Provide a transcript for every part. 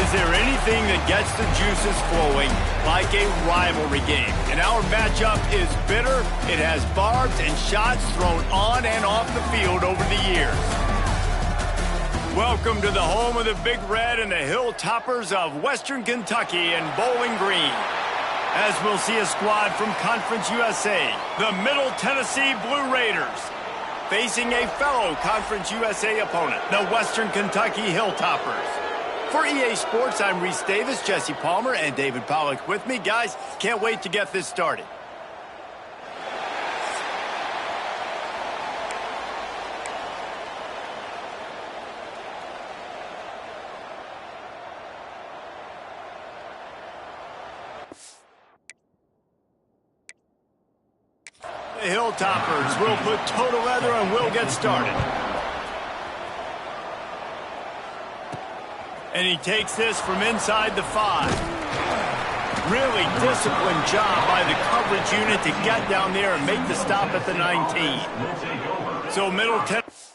Is there anything that gets the juices flowing like a rivalry game? And our matchup is bitter. It has barbs and shots thrown on and off the field over the years. Welcome to the home of the Big Red and the Hilltoppers of Western Kentucky and Bowling Green. As we'll see a squad from Conference USA, the Middle Tennessee Blue Raiders, facing a fellow Conference USA opponent, the Western Kentucky Hilltoppers. For EA Sports, I'm Reese Davis, Jesse Palmer, and David Pollack with me. Guys, can't wait to get this started. The Hilltoppers will put total leather and we'll get started. And he takes this from inside the 5. Really disciplined job by the coverage unit to get down there and make the stop at the 19. So Middle Tennessee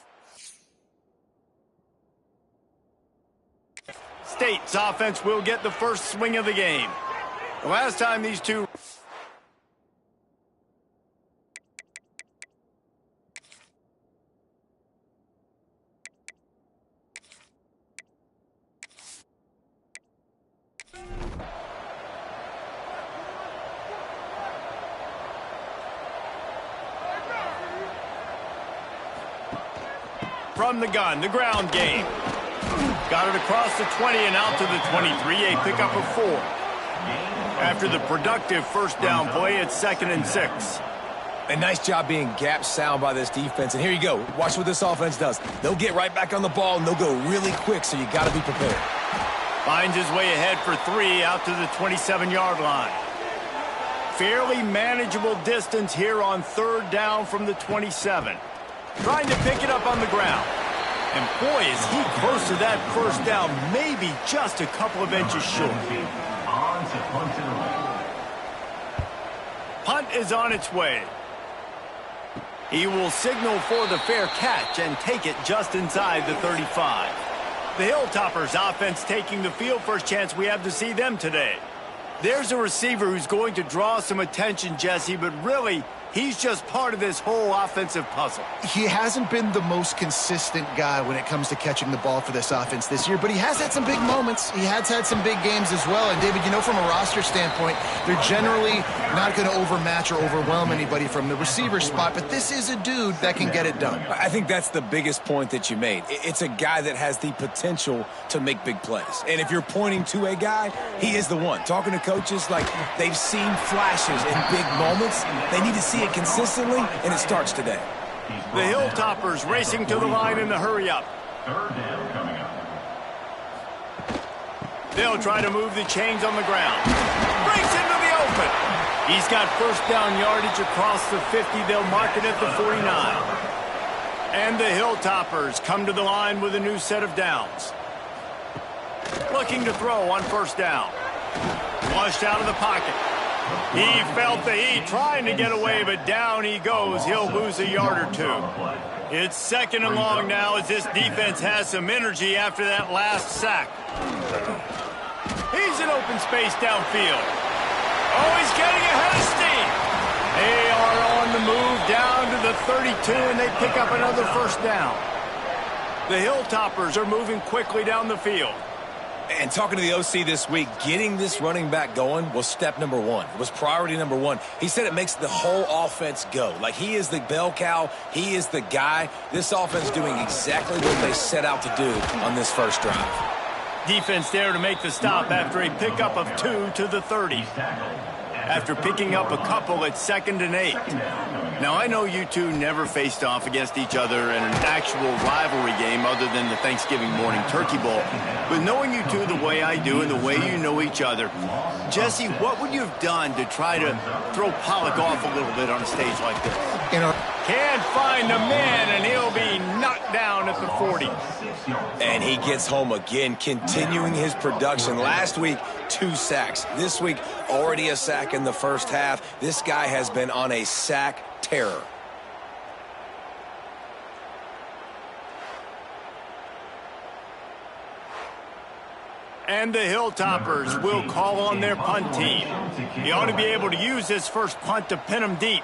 State's offense will get the first swing of the game. The last time these two... From the gun, the ground game. Got it across the 20 and out to the 23, a pickup of 4. After the productive first down play, it's 2nd and 6. A nice job being gap sound by this defense. And here you go. Watch what this offense does. They'll get right back on the ball, and they'll go really quick, so you got to be prepared. Finds his way ahead for 3 out to the 27-yard line. Fairly manageable distance here on 3rd down from the 27. Trying to pick it up on the ground. And boy, is he close to that first down, maybe just a couple of inches short. Punt is on its way. He will signal for the fair catch and take it just inside the 35. The Hilltoppers offense taking the field. First chance we have to see them today. There's a receiver who's going to draw some attention, Jesse, but really, he's just part of this whole offensive puzzle. He hasn't been the most consistent guy when it comes to catching the ball for this offense this year, but he has had some big moments. He has had some big games as well. And, David, you know, from a roster standpoint, they're generally not going to overmatch or overwhelm anybody from the receiver spot, but this is a dude that can get it done. I think that's the biggest point that you made. It's a guy that has the potential to make big plays. And if you're pointing to a guy, he is the one. Talking to coaches, like, they've seen flashes in big moments. They need to see it consistently, and it starts today. The Hilltoppers racing to the line in the hurry-up. They'll try to move the chains on the ground. Breaks into the open. He's got first down yardage across the 50. They'll mark it at the 49. And the Hilltoppers come to the line with a new set of downs. Looking to throw on first down. Flushed out of the pocket. He felt the heat trying to get away, but down he goes. He'll lose a yard or 2. It's 2nd and long now as this defense has some energy after that last sack. He's in open space downfield. Oh, he's getting ahead of steam. They are on the move down to the 32, and they pick up another first down. The Hilltoppers are moving quickly down the field. And talking to the OC this week, getting this running back going was step number 1. It was priority number 1. He said it makes the whole offense go. Like, he is the bell cow. He is the guy. This offense doing exactly what they set out to do on this first drive. Defense there to make the stop after a pickup of 2 to the 30. After picking up a couple at 2nd and 8. Now, I know you two never faced off against each other in an actual rivalry game other than the Thanksgiving morning Turkey Bowl. But knowing you two the way I do and the way you know each other, Jesse, what would you have done to try to throw Pollack off a little bit on a stage like this? Can't find a man, and he'll be knocked down at the 40. And he gets home again, continuing his production. Last week, 2 sacks. This week, already a sack in the first half. This guy has been on a sack terror. And the Hilltoppers will call on their punt team. He ought to be able to use this first punt to pin them deep.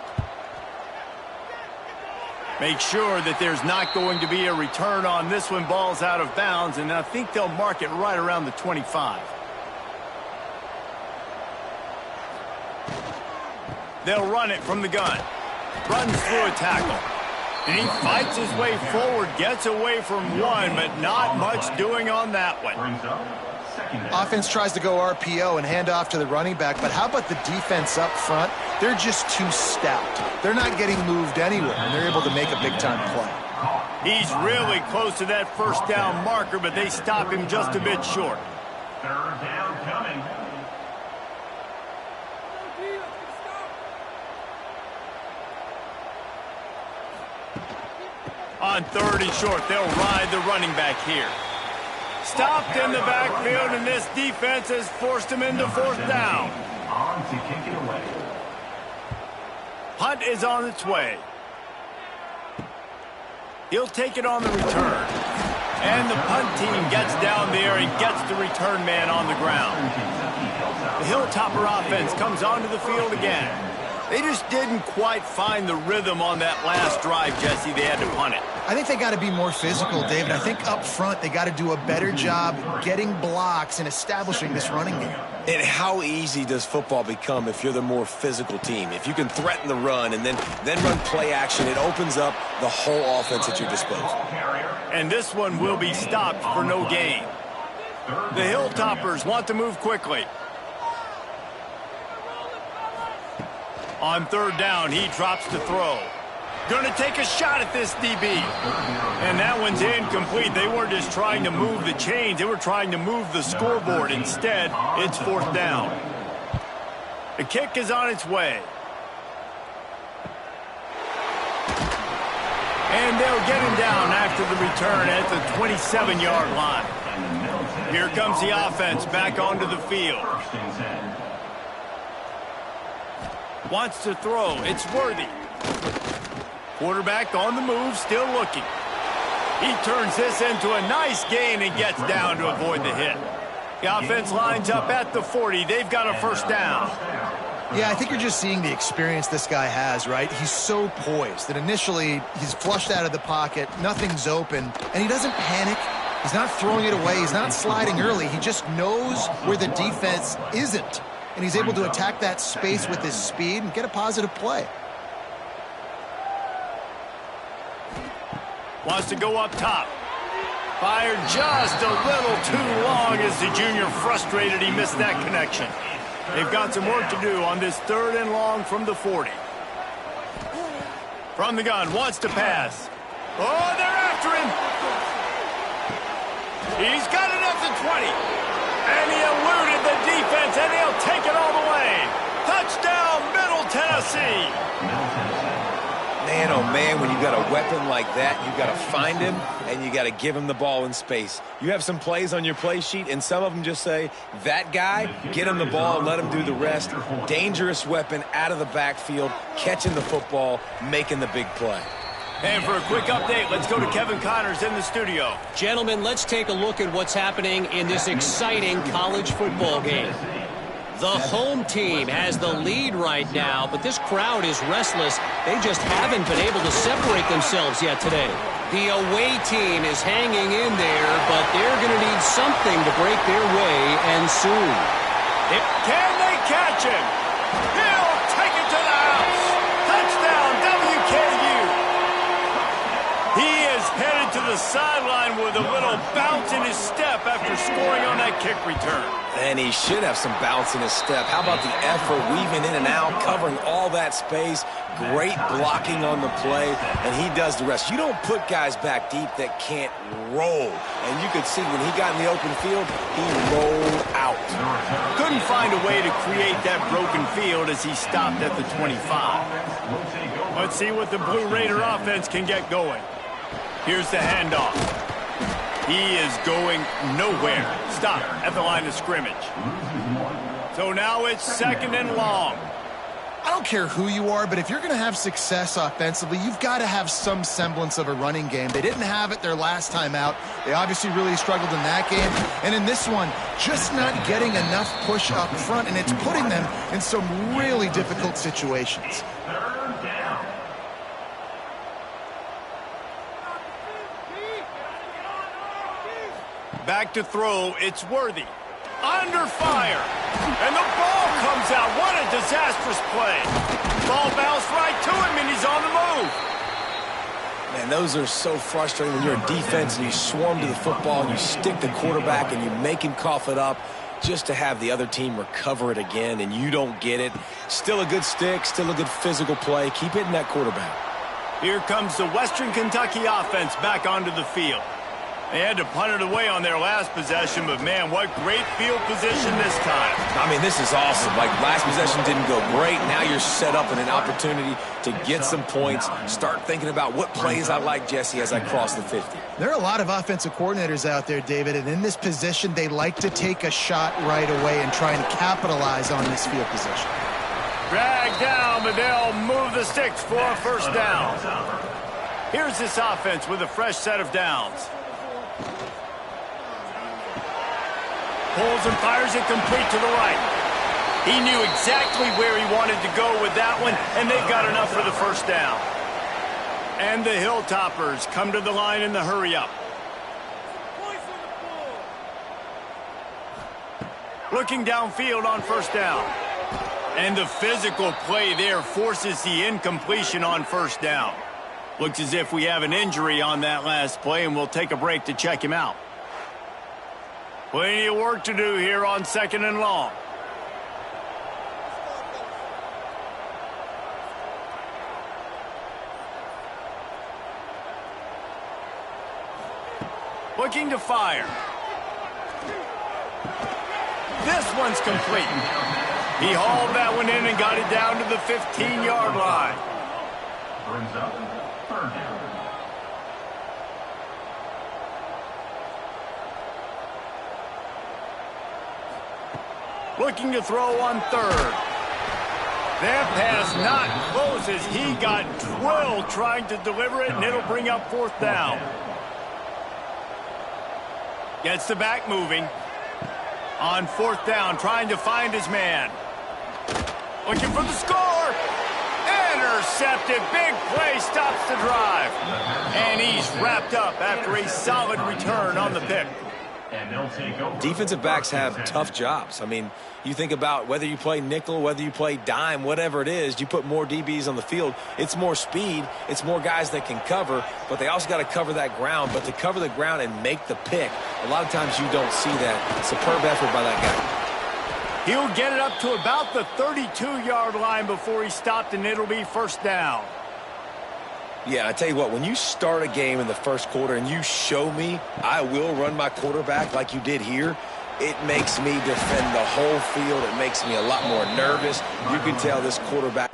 Make sure that there's not going to be a return on this when ball's out of bounds, and I think they'll mark it right around the 25. They'll run it from the gun. Runs through a tackle. And he fights his way forward, gets away from one, but not much doing on that one. Offense tries to go RPO and hand off to the running back, but how about the defense up front? They're just too stout. They're not getting moved anywhere, and they're able to make a big-time play. He's really close to that first down marker, but they stop him just a bit short. Third down coming. On third and short, they'll ride the running back here. Stopped in the backfield, and this defense has forced him into fourth down. On to kick it away. Punt is on its way. He'll take it on the return. And the punt team gets down there and gets the return man on the ground. The Hilltopper offense comes onto the field again. They just didn't quite find the rhythm on that last drive, Jesse. They had to punt it. I think they got to be more physical, David. I think up front they got to do a better job getting blocks and establishing this running game. And how easy does football become if you're the more physical team? If you can threaten the run and then run play action, it opens up the whole offense at your disposal. And this one will be stopped for no gain. The Hilltoppers want to move quickly. On third down, he drops to throw. Going to take a shot at this DB. And that one's incomplete. They weren't just trying to move the chains. They were trying to move the scoreboard. Instead, it's fourth down. The kick is on its way. And they'll get him down after the return at the 27-yard line. Here comes the offense back onto the field. Wants to throw. It's Worthy. Quarterback on the move, still looking. He turns this into a nice gain and gets down to avoid the hit. The offense lines up at the 40. They've got a first down. Yeah, I think you're just seeing the experience this guy has, right? He's so poised that initially he's flushed out of the pocket, nothing's open, and he doesn't panic. He's not throwing it away. He's not sliding early. He just knows where the defense isn't. And he's able to attack that space with his speed and get a positive play. Wants to go up top. Fired just a little too long as the junior frustrated. He missed that connection. They've got some work to do on this third and long from the 40. From the gun, wants to pass. Oh, they're after him. He's got it at the 20. And he eluded the defense, and he'll take it all the way. Touchdown, Middle Tennessee. Man, oh man, when you got a weapon like that, you got to find him, and you got to give him the ball in space. You have some plays on your play sheet, and some of them just say, that guy, get him the ball, let him do the rest. Dangerous weapon out of the backfield, catching the football, making the big play. And for a quick update, let's go to Kevin Connors in the studio. Gentlemen, let's take a look at what's happening in this exciting college football game. The home team has the lead right now, but this crowd is restless. They just haven't been able to separate themselves yet today. The away team is hanging in there, but they're going to need something to break their way, and soon. Can they catch him? He'll take it to the house. Touchdown, WKU. He is headed to the sideline with a little bounce in his step after scoring on that kick return. And he should have some bounce in his step. How about the effort, weaving in and out, covering all that space, great blocking on the play, and he does the rest. You don't put guys back deep that can't roll. And you could see when he got in the open field, he rolled out. Couldn't find a way to create that broken field as he stopped at the 25. Let's see what the Blue Raider offense can get going. Here's the handoff. He is going nowhere. Stop at the line of scrimmage. So now it's second and long. I don't care who you are, but if you're going to have success offensively, you've got to have some semblance of a running game. They didn't have it their last time out. They obviously really struggled in that game. And in this one, just not getting enough push up front, and it's putting them in some really difficult situations. Third down. Back to throw, it's Worthy. Under fire. And the ball comes out. What a disastrous play. Ball bounced right to him, and he's on the move. Man, those are so frustrating when you're a defense and you swarm to the football and you stick the quarterback and you make him cough it up just to have the other team recover it again, and you don't get it. Still a good stick, still a good physical play. Keep hitting that quarterback. Here comes the Western Kentucky offense back onto the field. They had to punt it away on their last possession, but man, what great field position this time. I mean, this is awesome. Like, last possession didn't go great. Now you're set up in an opportunity to get some points. Start thinking about what plays I like, Jesse, as I cross the 50. There are a lot of offensive coordinators out there, David, and in this position, they like to take a shot right away and try and capitalize on this field position. Drag down, but they'll move the sticks for a first down. Here's this offense with a fresh set of downs. Pulls and fires it complete to the right. He knew exactly where he wanted to go with that one, and they've got enough for the first down. And the Hilltoppers come to the line in the hurry-up. Looking downfield on first down. And the physical play there forces the incompletion on first down. Looks as if we have an injury on that last play, and we'll take a break to check him out. Plenty of work to do here on 2nd and long. Looking to fire. This one's complete. He hauled that one in and got it down to the 15-yard line. Brings up third down. Looking to throw on third. That pass not close as he got drilled trying to deliver it, and it'll bring up fourth down. Gets the back moving. On fourth down, trying to find his man. Looking for the score. Intercepted. Big play stops the drive. And he's wrapped up after a solid return on the pick. And they'll take over. Defensive backs have tough jobs. I mean, you think about whether you play nickel, whether you play dime, whatever it is, you put more DBs on the field. It's more speed. It's more guys that can cover, but they also got to cover that ground. But to cover the ground and make the pick, a lot of times you don't see that. Superb effort by that guy. He'll get it up to about the 32-yard line before he's stopped, and it'll be first down. Yeah, I tell you what, when you start a game in the first quarter and you show me I will run my quarterback like you did here, it makes me defend the whole field. It makes me a lot more nervous. You can tell this quarterback.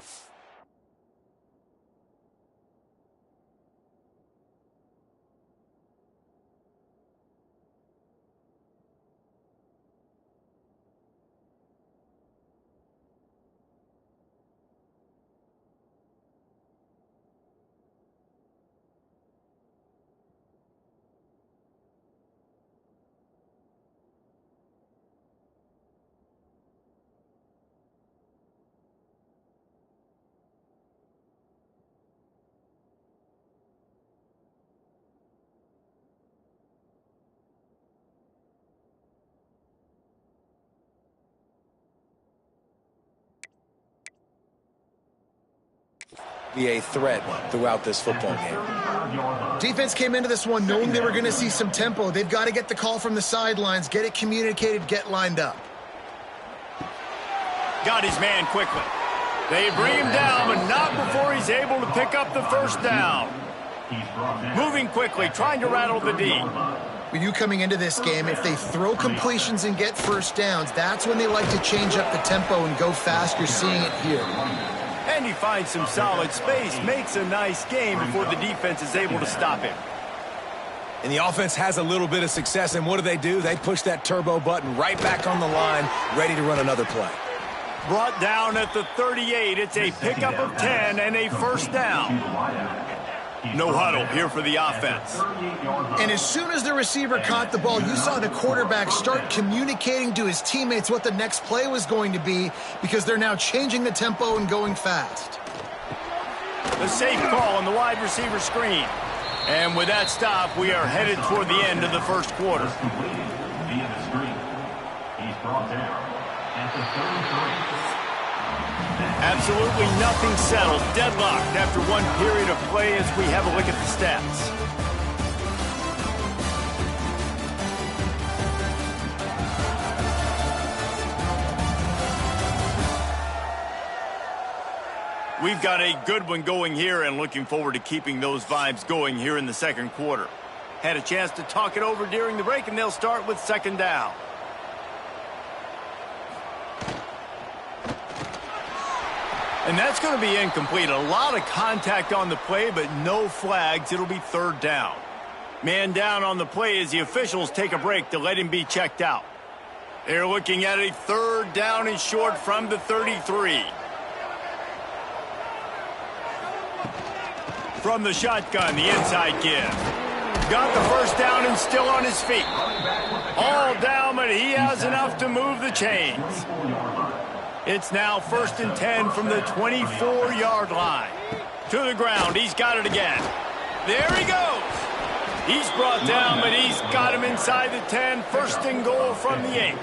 Be a threat throughout this football game. Defense came into this one knowing they were going to see some tempo. They've got to get the call from the sidelines, get it communicated, get lined up. Got his man quickly. They bring him down, but not before he's able to pick up the first down. Moving quickly, trying to rattle the D. With you coming into this game, if they throw completions and get first downs, that's when they like to change up the tempo and go fast. You're seeing it here. And he finds some solid space, makes a nice game before the defense is able to stop him. And the offense has a little bit of success, and what do? They push that turbo button right back on the line, ready to run another play. Brought down at the 38. It's a pickup of 10 and a first down. No huddle here for the offense. And as soon as the receiver caught the ball, you saw the quarterback start communicating to his teammates what the next play was going to be because they're now changing the tempo and going fast. The safe call on the wide receiver screen. And with that stop, we are headed toward the end of the first quarter. Via the screen. He's brought down at the 33. Absolutely nothing settled. Deadlocked after one period of play as we have a look at the stats. We've got a good one going here and looking forward to keeping those vibes going here in the second quarter. Had a chance to talk it over during the break, and they'll start with second down. And that's going to be incomplete. A lot of contact on the play, but no flags. It'll be third down. Man down on the play as the officials take a break to let him be checked out. They're looking at a third down and short from the 33. From the shotgun, the inside give. Got the first down and still on his feet. All down, but he has enough to move the chains. It's now 1st and 10 from the 24-yard line. To the ground. He's got it again. There he goes. He's brought down, but he's got him inside the 10. 1st and goal from the 8.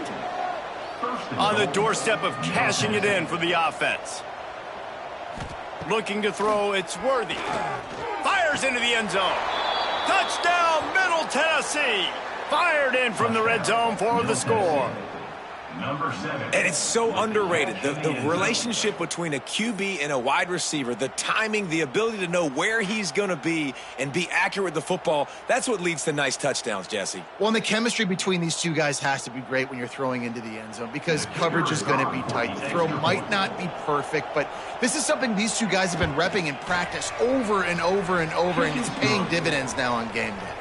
On the doorstep of cashing it in for the offense. Looking to throw, it's Worthy. Fires into the end zone. Touchdown, Middle Tennessee. Fired in from the red zone for the score. Number 7. And it's so underrated. The relationship between a QB and a wide receiver, the timing, the ability to know where he's going to be and be accurate with the football, that's what leads to nice touchdowns, Jesse. Well, and the chemistry between these two guys has to be great when you're throwing into the end zone because coverage is going to be tight. The throw might not be perfect, but this is something these two guys have been repping in practice over and over and over, and it's paying dividends now on game day.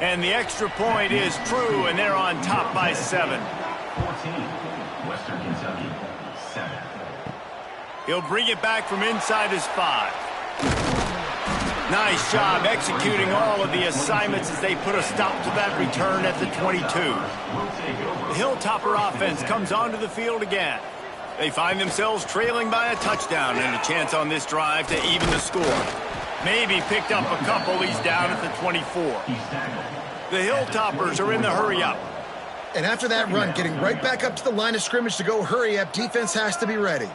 And the extra point is true, and they're on top by 7. 14, Western Kentucky, 7. He'll bring it back from inside his 5. Nice job executing all of the assignments as they put a stop to that return at the 22. The Hilltopper offense comes onto the field again. They find themselves trailing by a touchdown and a chance on this drive to even the score. Maybe picked up a couple. He's down at the 24. The Hilltoppers are in the hurry-up. And after that run, getting right back up to the line of scrimmage to go hurry up, defense has to be ready.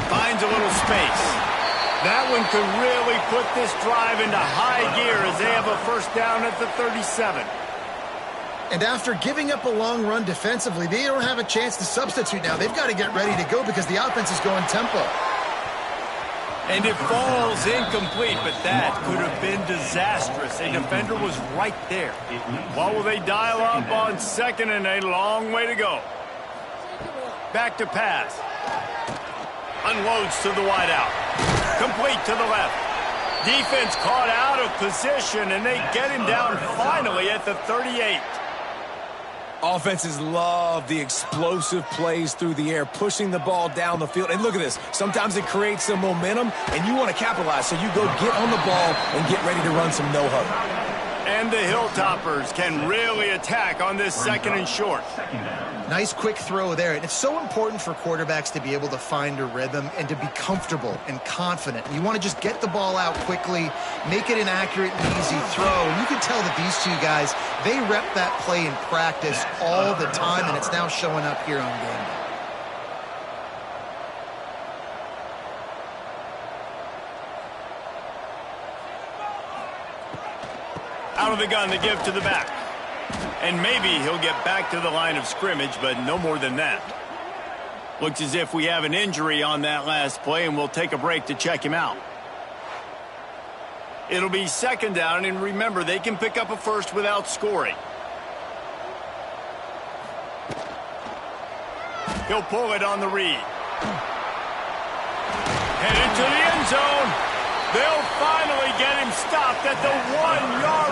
Finds a little space. That one could really put this drive into high gear as they have a first down at the 37. And after giving up a long run defensively, they don't have a chance to substitute now. They've got to get ready to go because the offense is going tempo. And it falls incomplete, but that could have been disastrous. A defender was right there. What will they dial up on second and a long way to go? Back to pass. Unloads to the wideout. Complete to the left. Defense caught out of position, and they get him down finally at the 38. Offenses love the explosive plays through the air, pushing the ball down the field. And look at this. Sometimes it creates some momentum, and you want to capitalize. So you go get on the ball and get ready to run some no-huddle. And the Hilltoppers can really attack on this second and short. Nice quick throw there. And it's so important for quarterbacks to be able to find a rhythm and to be comfortable and confident. You want to just get the ball out quickly, make it an accurate and easy throw. And you can tell that these two guys, they rep that play in practice all the time, and it's now showing up here on game day. Out of the gun, the give to the back. And maybe he'll get back to the line of scrimmage, but no more than that. Looks as if we have an injury on that last play, and we'll take a break to check him out. It'll be second down, and remember, they can pick up a first without scoring. He'll pull it on the read. Headed to the end zone. They'll finally get him stopped at the 1-yard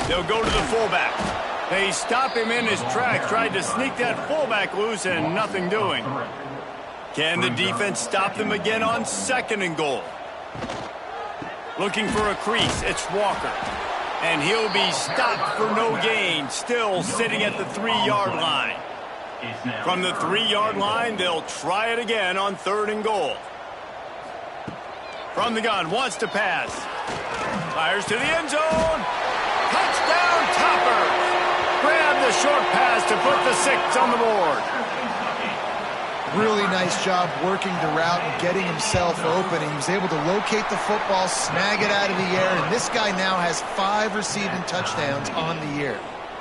They'll go to the fullback. They stop him in his tracks, tried to sneak that fullback loose, and nothing doing. Can the defense stop them again on 2nd and goal? Looking for a crease, it's Walker. And he'll be stopped for no gain, still sitting at the 3-yard line. From the 3-yard line, they'll try it again on 3rd and goal. From the gun, wants to pass. Fires to the end zone. Touchdown, Topper. Grab the short pass to put the 6 on the board. Really nice job working the route and getting himself open. He was able to locate the football, snag it out of the air, and this guy now has 5 receiving touchdowns on the year.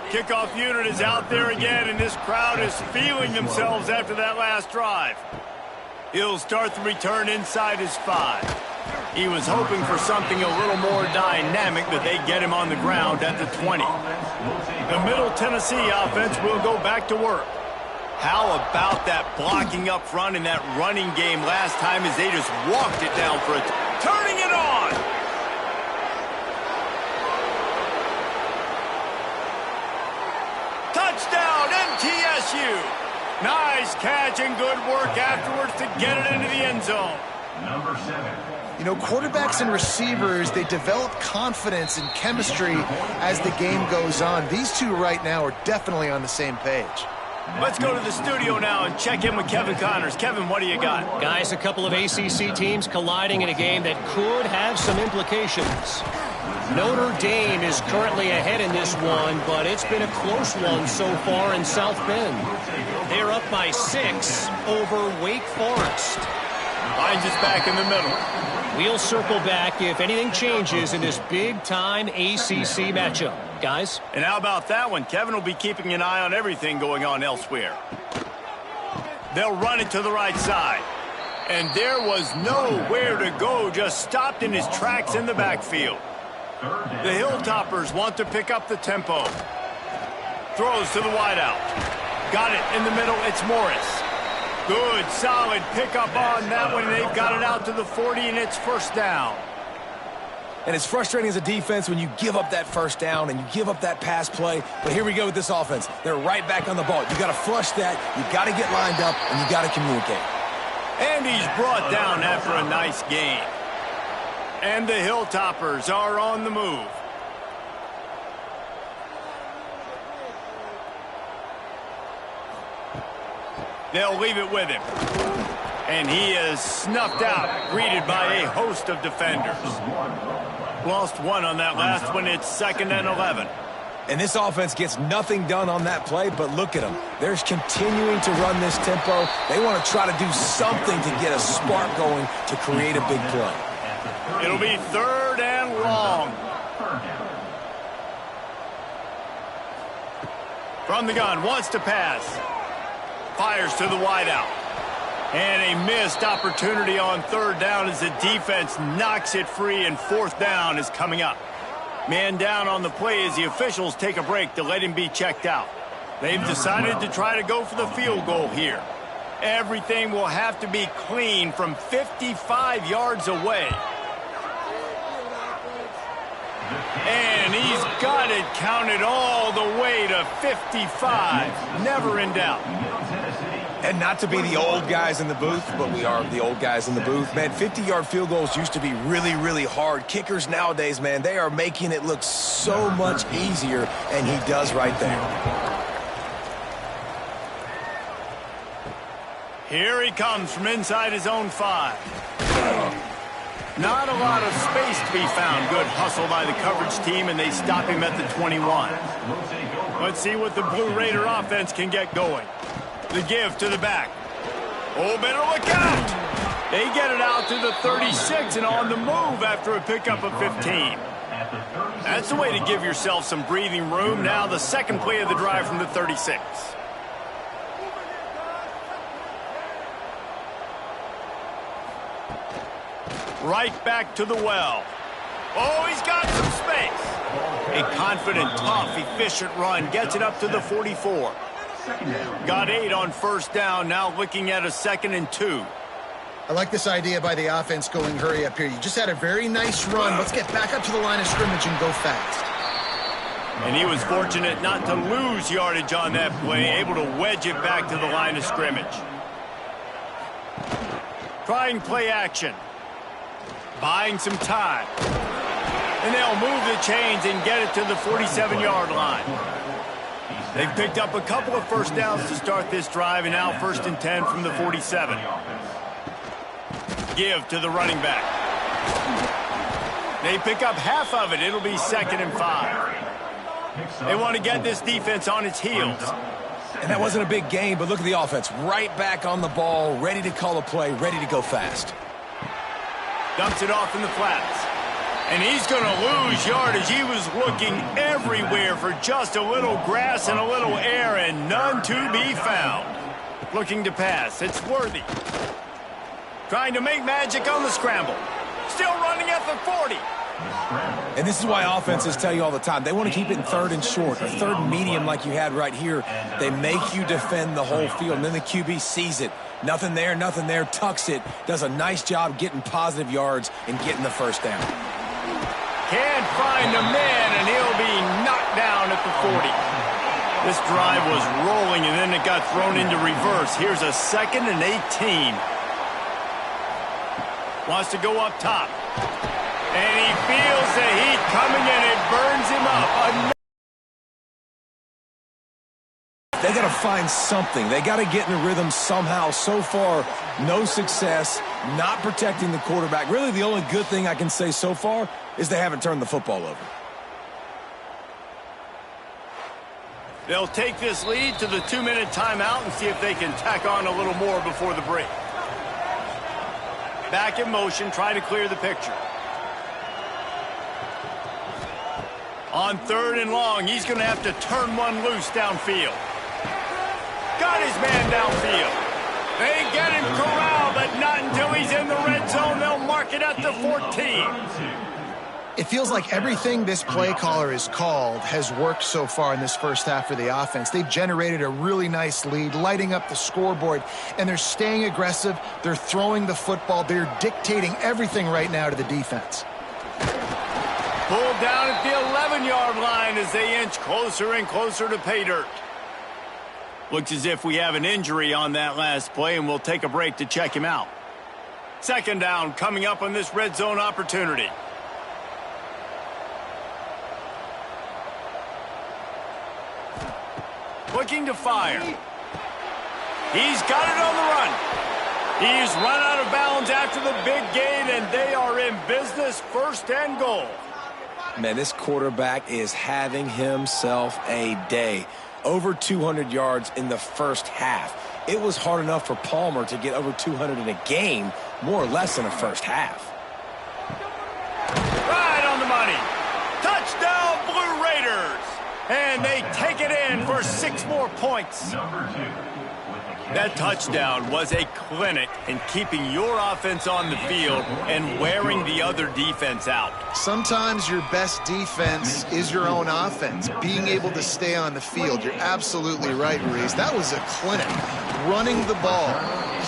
Kickoff unit is out there again, and this crowd is feeling themselves after that last drive. He'll start the return inside his 5. He was hoping for something a little more dynamic, but they get him on the ground at the 20. The Middle Tennessee offense will go back to work. How about that blocking up front in that running game last time as they just walked it down for it, turning it on. Touchdown, MTSU. Nice catch and good work afterwards to get it into the end zone. Number 7. You know, quarterbacks and receivers, they develop confidence and chemistry as the game goes on. These two right now are definitely on the same page. Let's go to the studio now and check in with Kevin Connors. Kevin, what do you got? Guys, a couple of ACC teams colliding in a game that could have some implications. Notre Dame is currently ahead in this one, but it's been a close one so far in South Bend. They're up by 6 over Wake Forest. Hines is back in the middle. We'll circle back if anything changes in this big-time ACC matchup. Guys? And how about that one? Kevin will be keeping an eye on everything going on elsewhere. They'll run it to the right side. And there was nowhere to go, just stopped in his tracks in the backfield. The Hilltoppers want to pick up the tempo. Throws to the wideout. Got it in the middle, it's Morris. Good, solid pickup on that one. They've got it out to the 40, and it's 1st down. And it's frustrating as a defense when you give up that 1st down and you give up that pass play. But here we go with this offense. They're right back on the ball. You got to flush that. You got to get lined up, and you got to communicate. And he's brought down after a nice gain. And the Hilltoppers are on the move. They'll leave it with him. And he is snuffed out, greeted by a host of defenders. Lost 1 on that last one. It's 2nd and 11. And this offense gets nothing done on that play, but look at them. They're continuing to run this tempo. They want to try to do something to get a spark going to create a big play. It'll be 3rd and long. From the gun, wants to pass. Fires to the wideout. And a missed opportunity on 3rd down as the defense knocks it free, and 4th down is coming up. Man down on the play as the officials take a break to let him be checked out. They've decided to try to go for the field goal here. Everything will have to be clean from 55 yards away. And he's got it counted all the way to 55. Never in doubt. And not to be the old guys in the booth, but we are the old guys in the booth. Man, 50-yard field goals used to be really, really hard. Kickers nowadays, man, they are making it look so much easier, and he does right there. Here he comes from inside his own 5. Not a lot of space to be found. Good hustle by the coverage team, and they stop him at the 21. Let's see what the Blue Raider offense can get going. The give to the back. Oh, better look out. They get it out to the 36 and on the move after a pickup of 15. That's the way to give yourself some breathing room. Now the second play of the drive from the 36. Right back to the well. Oh, he's got some space. A confident, tough, efficient run gets it up to the 44. Got 8 on 1st down, now looking at a 2nd and 2. I like this idea by the offense going hurry up here. You just had a very nice run. Let's get back up to the line of scrimmage and go fast. And he was fortunate not to lose yardage on that play, able to wedge it back to the line of scrimmage. Trying play action. Buying some time. And they'll move the chains and get it to the 47-yard line. They've picked up a couple of first downs to start this drive, and now 1st and 10 from the 47. Give to the running back. They pick up half of it. It'll be 2nd and 5. They want to get this defense on its heels. And that wasn't a big gain, but look at the offense. Right back on the ball, ready to call a play, ready to go fast. Dumps it off in the flats. And he's going to lose yardage. He was looking everywhere for just a little grass and a little air, and none to be found. Looking to pass. It's Worthy. Trying to make magic on the scramble. Still running at the 40. And this is why offenses tell you all the time, they want to keep it in 3rd and short, or 3rd and medium like you had right here. They make you defend the whole field, and then the QB sees it. Nothing there, tucks it, does a nice job getting positive yards and getting the first down. Can't find a man, and he'll be knocked down at the 40. This drive was rolling, and then it got thrown into reverse. Here's a 2nd and 18. Wants to go up top. And he feels the heat coming, and it burns him up. They got to find something. They got to get in a rhythm somehow. So far, no success, not protecting the quarterback. Really, the only good thing I can say so far is they haven't turned the football over. They'll take this lead to the 2-minute timeout and see if they can tack on a little more before the break. Back in motion, trying to clear the picture. On 3rd and long, he's going to have to turn one loose downfield. Got his man downfield. They get him corralled, but not until he's in the red zone. They'll mark it at the 14. It feels like everything this play caller has called has worked so far in this first half for the offense. They've generated a really nice lead, lighting up the scoreboard, and they're staying aggressive. They're throwing the football. They're dictating everything right now to the defense. Pulled down at the 11-yard line as they inch closer and closer to pay dirt. Looks as if we have an injury on that last play, and we'll take a break to check him out. 2nd down coming up on this red zone opportunity. Looking to fire. He's got it on the run. He's run out of bounds after the big gain, and they are in business, 1st and goal. Man, this quarterback is having himself a day. Over 200 yards in the first half. It was hard enough for Palmer to get over 200 in a game, more or less in the first half. Right on the money. Touchdown, Blue Raiders. And they take it in for 6 more points. That touchdown was a clinic in keeping your offense on the field and wearing the other defense out. Sometimes your best defense is your own offense, being able to stay on the field. You're absolutely right, Reese. That was a clinic. Running the ball,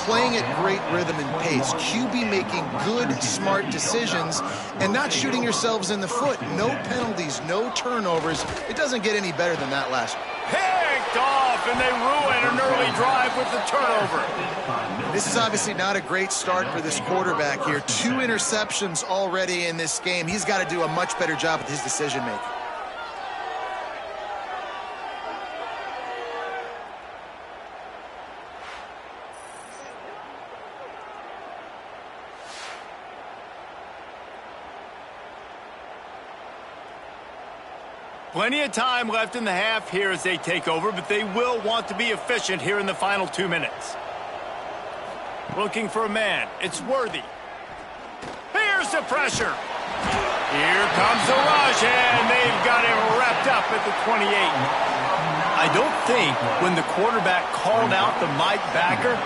playing at great rhythm and pace, QB making good, smart decisions, and not shooting yourselves in the foot. No penalties, no turnovers. It doesn't get any better than that last one. Picked off, and they ruin an early drive with the turnover. This is obviously not a great start for this quarterback here. 2 interceptions already in this game. He's got to do a much better job with his decision-making. Plenty of time left in the half here as they take over, but they will want to be efficient here in the final 2 minutes. Looking for a man. It's Worthy. Here's the pressure. Here comes the rush, and they've got him wrapped up at the 28. I don't think when the quarterback called out the Mike backer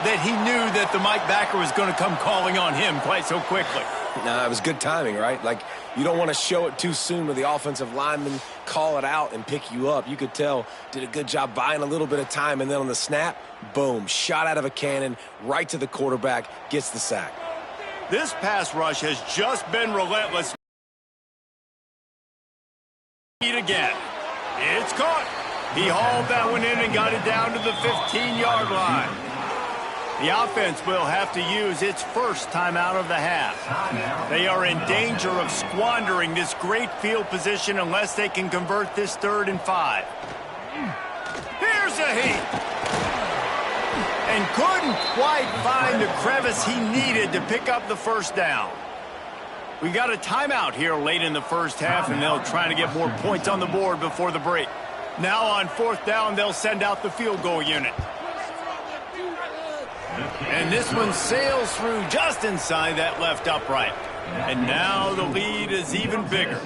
that he knew that the Mike backer was going to come calling on him quite so quickly. No, it was good timing, right? Like, you don't want to show it too soon where the offensive lineman call it out and pick you up. You could tell, did a good job buying a little bit of time, and then on the snap, boom, shot out of a cannon, right to the quarterback, gets the sack. This pass rush has just been relentless. Again. it's caught. He hauled that one in and got it down to the 15-yard line. The offense will have to use its first timeout of the half. They are in danger of squandering this great field position unless they can convert this 3rd and 5. Here's a heat. And couldn't quite find the crevice he needed to pick up the first down. We got a timeout here late in the first half, and they'll try to get more points on the board before the break. Now on 4th down, they'll send out the field goal unit. And this one sails through just inside that left upright. And now the lead is even bigger.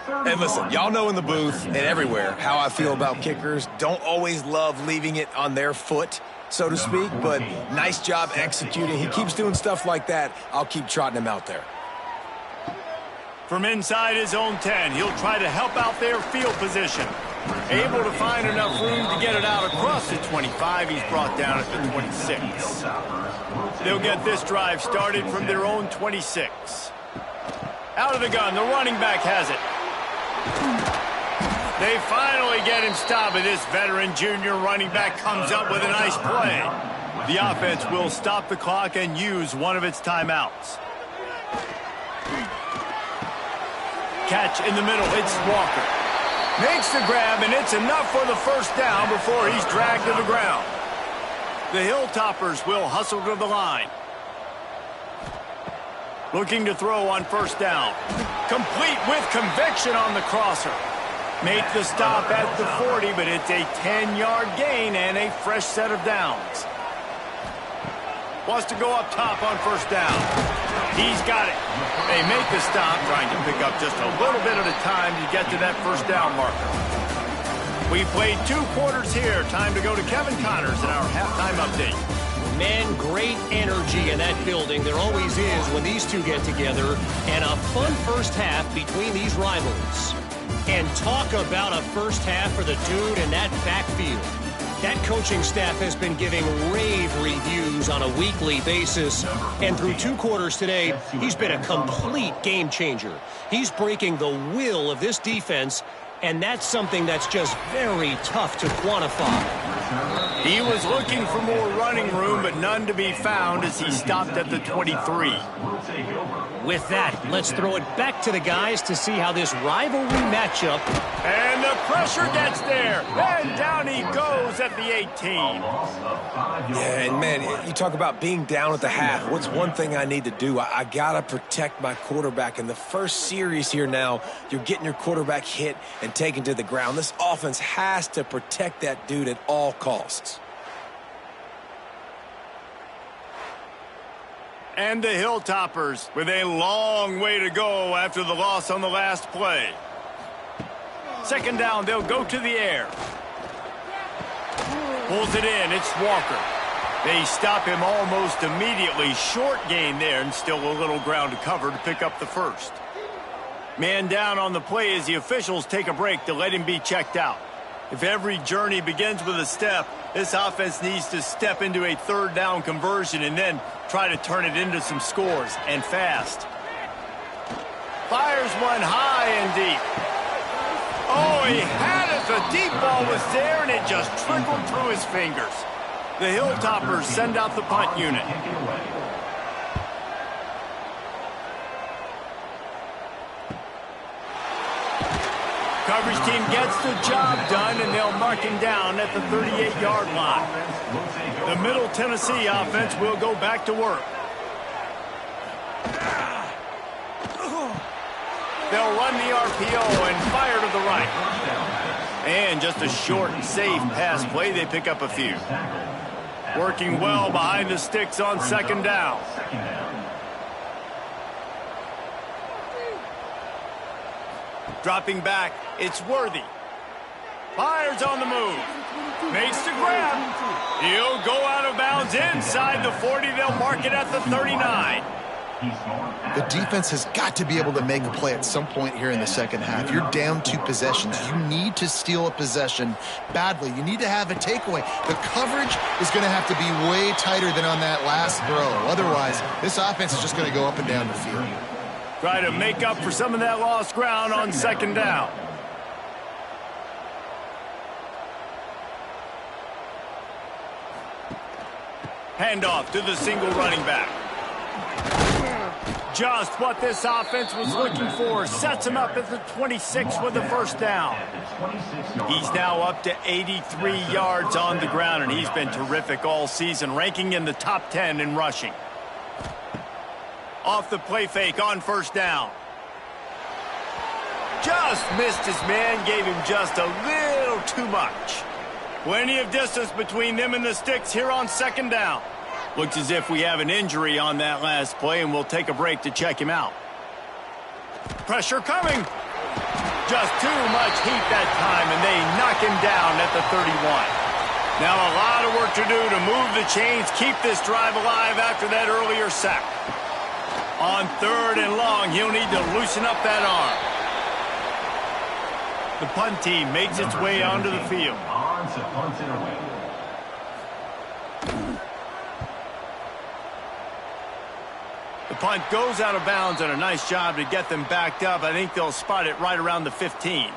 And listen, y'all know in the booth and everywhere how I feel about kickers. Don't always love leaving it on their foot, so to speak, but nice job executing. He keeps doing stuff like that. I'll keep trotting him out there. From inside his own 10, he'll try to help out their field position. Able to find enough room to get it out across the 25. He's brought down at the 26. They'll get this drive started from their own 26. Out of the gun, the running back has it. They finally get him stopped, and this veteran junior running back comes up with a nice play. The offense will stop the clock and use one of its timeouts. Catch in the middle, it's Walker. Makes the grab, and it's enough for the first down before he's dragged to the ground. The Hilltoppers will hustle to the line. Looking to throw on 1st down. Complete with conviction on the crosser. Make the stop at the 40, but it's a 10-yard gain and a fresh set of downs. Wants to go up top on 1st down. He's got it. They make the stop, trying to pick up just a little bit at a time to get to that 1st down marker. We played 2 quarters here. Time to go to Kevin Connors in our halftime update. Man, great energy in that building. There always is when these two get together. And a fun first half between these rivals. And talk about a first half for the dude in that backfield. That coaching staff has been giving rave reviews on a weekly basis. And through 2 quarters today, he's been a complete game changer. He's breaking the will of this defense, and that's something that's just very tough to quantify. He was looking for more running room, but none to be found as he stopped at the 23. With that, let's throw it back to the guys to see how this rivalry matchup. And the pressure gets there. And down he goes at the 18. Yeah, and man, you talk about being down at the half. What's one thing I need to do? I got to protect my quarterback. In the first series here now, you're getting your quarterback hit and taken to the ground. This offense has to protect that dude at all costs. And the Hilltoppers with a long way to go after the loss on the last play. 2nd down, they'll go to the air. Pulls it in, it's Walker. They stop him almost immediately. Short gain there, and still a little ground to cover to pick up the 1st. Man down on the play as the officials take a break to let him be checked out. If every journey begins with a step, this offense needs to step into a 3rd down conversion and then try to turn it into some scores, and fast. Fires one high and deep. Oh, he had it. The deep ball was there, and it just trickled through his fingers. The Hilltoppers send out the punt unit. Coverage team gets the job done, and they'll mark him down at the 38-yard line. The Middle Tennessee offense will go back to work. They'll run the RPO and fire to the right. And just a short and safe pass play. They pick up a few. Working well behind the sticks on 2nd down. Dropping back, it's Worthy. Fires on the move. Makes the grab. He'll go out of bounds inside the 40. They'll mark it at the 39. The defense has got to be able to make a play at some point here in the second half. You're down 2 possessions. You need to steal a possession badly. You need to have a takeaway. The coverage is going to have to be way tighter than on that last throw. Otherwise, this offense is just going to go up and down the field. Try to make up for some of that lost ground on 2nd down. Handoff to the single running back. Just what this offense was looking for. Sets him up at the 26 with the first down. He's now up to 83 yards on the ground, and he's been terrific all season, ranking in the top 10 in rushing. Off the play fake on first down. Just missed his man, gave him just a little too much. Plenty of distance between them and the sticks here on second down. Looks as if we have an injury on that last play, and we'll take a break to check him out. Pressure coming. Just too much heat that time, and they knock him down at the 31. Now a lot of work to do to move the chains, keep this drive alive after that earlier sack. On third and long, he'll need to loosen up that arm. The punt team makes its way onto the field. On to punt it away. The punt goes out of bounds, and a nice job to get them backed up. I think they'll spot it right around the 15.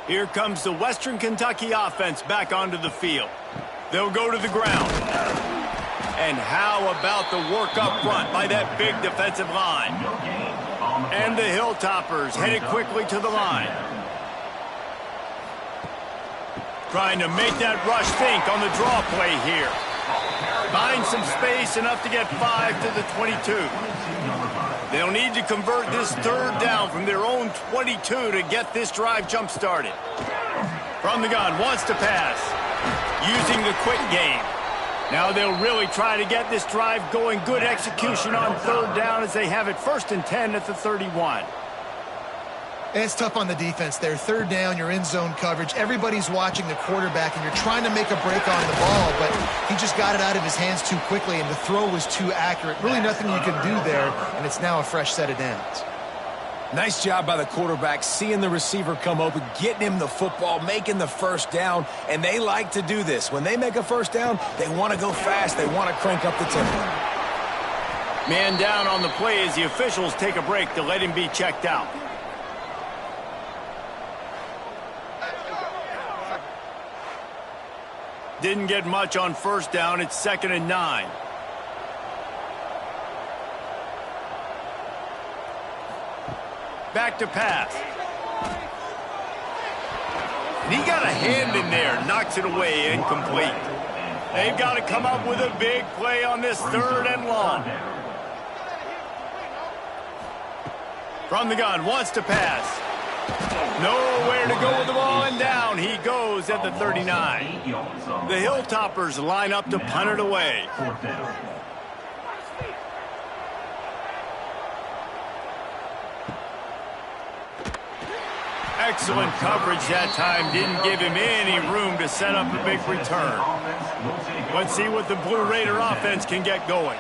Here comes the Western Kentucky offense back onto the field. They'll go to the ground. And how about the work up front by that big defensive line? And the Hilltoppers headed quickly to the line. Trying to make that rush think on the draw play here. Find some space, enough to get 5 to the 22. They'll need to convert this third down from their own 22 to get this drive jump-started. From the gun, wants to pass. Using the quick game. Now they'll really try to get this drive going. Good execution on third down as they have it 1st and 10 at the 31. It's tough on the defense there. Third down, you're in zone coverage. Everybody's watching the quarterback, and you're trying to make a break on the ball, but he just got it out of his hands too quickly, and the throw was too accurate. Really nothing you can do there, and it's now a fresh set of downs. Nice job by the quarterback, seeing the receiver come open, getting him the football, making the first down, and they like to do this. When they make a first down, they want to go fast. They want to crank up the tempo. Man down on the play as the officials take a break to let him be checked out. Didn't get much on first down. It's 2nd and 9. Back to pass. And he got a hand in there. Knocks it away. Incomplete. They've got to come up with a big play on this 3rd and long. From the gun. Wants to pass. Nowhere to go with the ball, and down he goes at the 39. The Hilltoppers line up to punt it away. Excellent coverage that time. Didn't give him any room to set up a big return. Let's see what the Blue Raider offense can get going.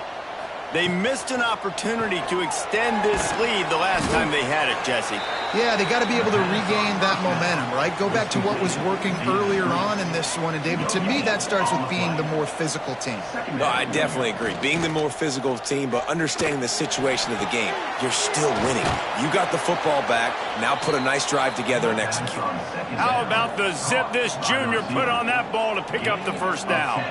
They missed an opportunity to extend this lead the last time they had it, Jesse. Yeah, they got to be able to regain that momentum, right? Go back to what was working earlier on in this one. And, David, to me, that starts with being the more physical team. No, I definitely agree. Being the more physical team, but understanding the situation of the game. You're still winning. You got the football back. Now put a nice drive together and execute. How about the zip this junior put on that ball to pick up the first down?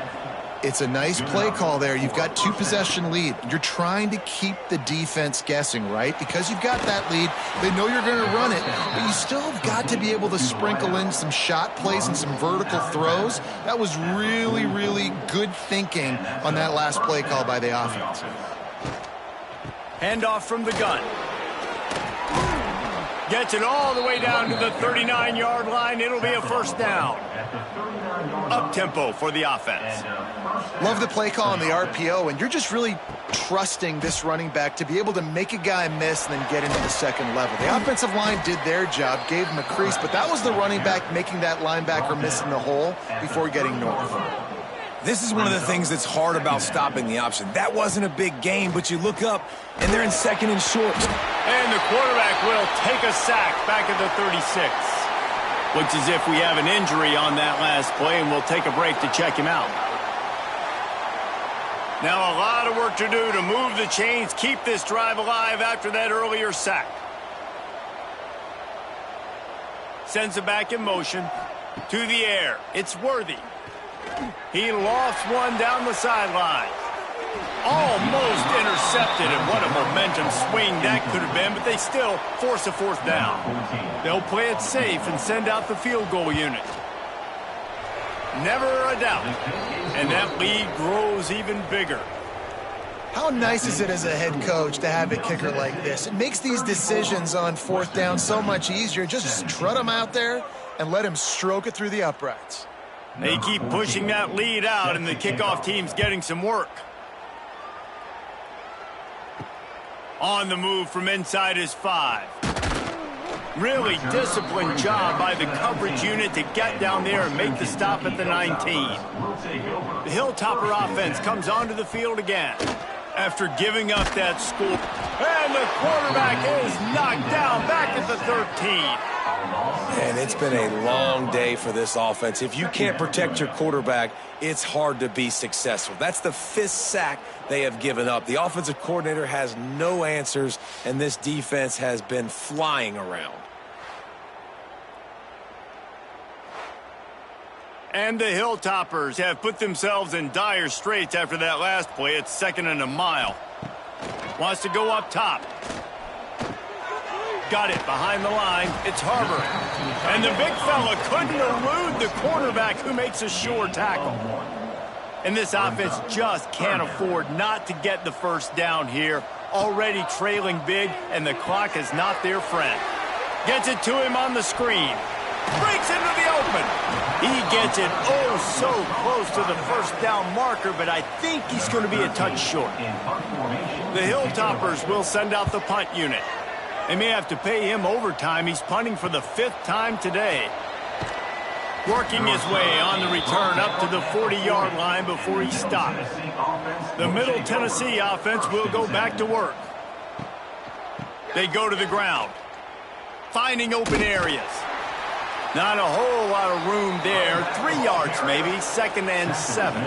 It's a nice play call there. You've got 2-possession lead. You're trying to keep the defense guessing, right? Because you've got that lead. They know you're going to run it, but you still have got to be able to sprinkle in some shot plays and some vertical throws. That was really, really good thinking on that last play call by the offense. Handoff from the gun. Gets it all the way down to the 39-yard line. It'll be a first down. Up-tempo for the offense. Love the play call on the RPO, and you're just really trusting this running back to be able to make a guy miss and then get into the second level. The offensive line did their job, gave him a crease, but that was the running back making that linebacker miss in the hole before getting north. This is one of the things that's hard about stopping the option. That wasn't a big game, but you look up, and they're in 2nd and short. And the quarterback will take a sack back at the 36. Looks as if we have an injury on that last play, and we'll take a break to check him out. Now a lot of work to do to move the chains, keep this drive alive after that earlier sack. Sends it back in motion to the air. It's Worthy. He lofts one down the sideline. Almost intercepted, and what a momentum swing that could have been, but they still force a fourth down. They'll play it safe and send out the field goal unit. Never a doubt. And that lead grows even bigger. How nice is it as a head coach to have a kicker like this? It makes these decisions on fourth down so much easier. Just trot him out there and let him stroke it through the uprights. They keep pushing that lead out, and the kickoff team's getting some work. On the move from inside his 5. Really disciplined job by the coverage unit to get down there and make the stop at the 19. The Hilltopper offense comes onto the field again after giving up that score. And the quarterback is knocked down back at the 13. And it's been a long day for this offense. If you can't protect your quarterback, it's hard to be successful. That's the 5th sack they have given up. The offensive coordinator has no answers, and this defense has been flying around. And the Hilltoppers have put themselves in dire straits after that last play. It's 2nd and a mile. Wants to go up top. Got it behind the line. It's Harbor. And the big fella couldn't elude the quarterback who makes a sure tackle. And this offense just can't afford not to get the first down here. Already trailing big, and the clock is not their friend. Gets it to him on the screen. Breaks into the open. He gets it oh so close to the first down marker, but I think he's going to be a touch short. The Hilltoppers will send out the punt unit. They may have to pay him overtime. He's punting for the 5th time today. Working his way on the return up to the 40-yard line before he stops. The Middle Tennessee offense will go back to work. They go to the ground, finding open areas. Not a whole lot of room there. 3 yards maybe, 2nd and 7.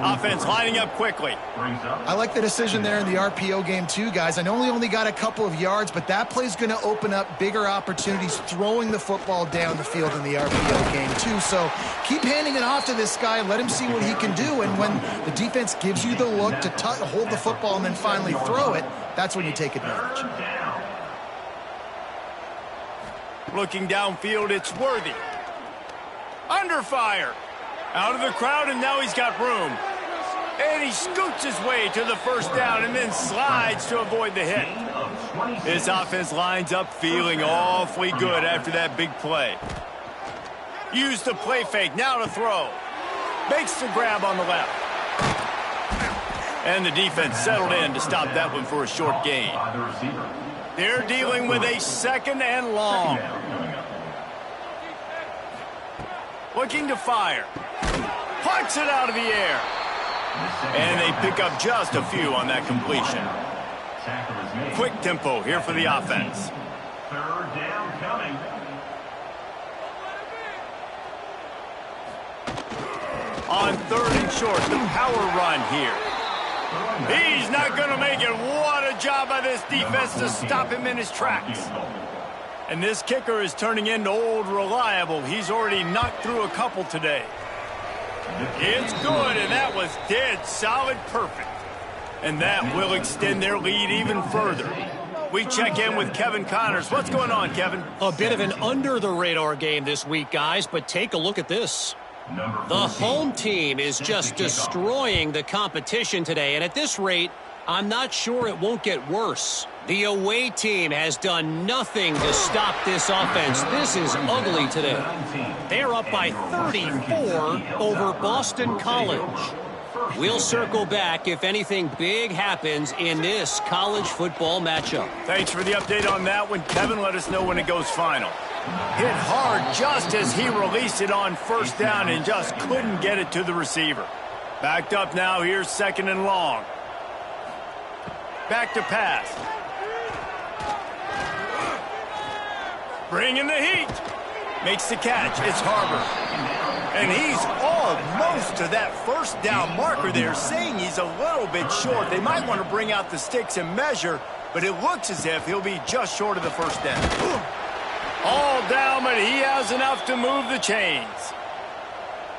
Offense lining up quickly. I like the decision there in the RPO game too, guys. I know we only got a couple of yards, but that play's going to open up bigger opportunities throwing the football down the field in the RPO game too. So keep handing it off to this guy. Let him see what he can do. And when the defense gives you the look to hold the football and then finally throw it, that's when you take advantage. Looking downfield, it's Worthy. Under fire. Out of the crowd, and now he's got room. And he scoots his way to the first down and then slides to avoid the hit. This offense lines up feeling awfully good after that big play. Use the play fake, now to throw. Makes the grab on the left. And the defense settled in to stop that one for a short gain. They're dealing with a 2nd and long. Looking to fire. Plucks it out of the air. And they pick up just a few on that completion. Quick tempo here for the offense. 3rd down coming. On 3rd and short, the power run here. He's not going to make it. What a job by this defense to stop him in his tracks. And this kicker is turning into old reliable. He's already knocked through a couple today. It's good, and that was dead solid perfect. And that will extend their lead even further. We check in with Kevin Connors. What's going on, Kevin? A bit of an under-the-radar game this week, guys, but take a look at this. The home team is just destroying the competition today, and at this rate, I'm not sure it won't get worse. The away team has done nothing to stop this offense. This is ugly today. They're up by 34 over Boston College. We'll circle back if anything big happens in this college football matchup. Thanks for the update on that one, Kevin. Let us know when it goes final. Hit hard just as he released it on first down and just couldn't get it to the receiver. Backed up now, here's 2nd and long. Back to pass. Bringing the heat. Makes the catch. It's Harbor. And he's almost to that first down marker there, saying he's a little bit short. They might want to bring out the sticks and measure, but it looks as if he'll be just short of the first down. All down, but he has enough to move the chains.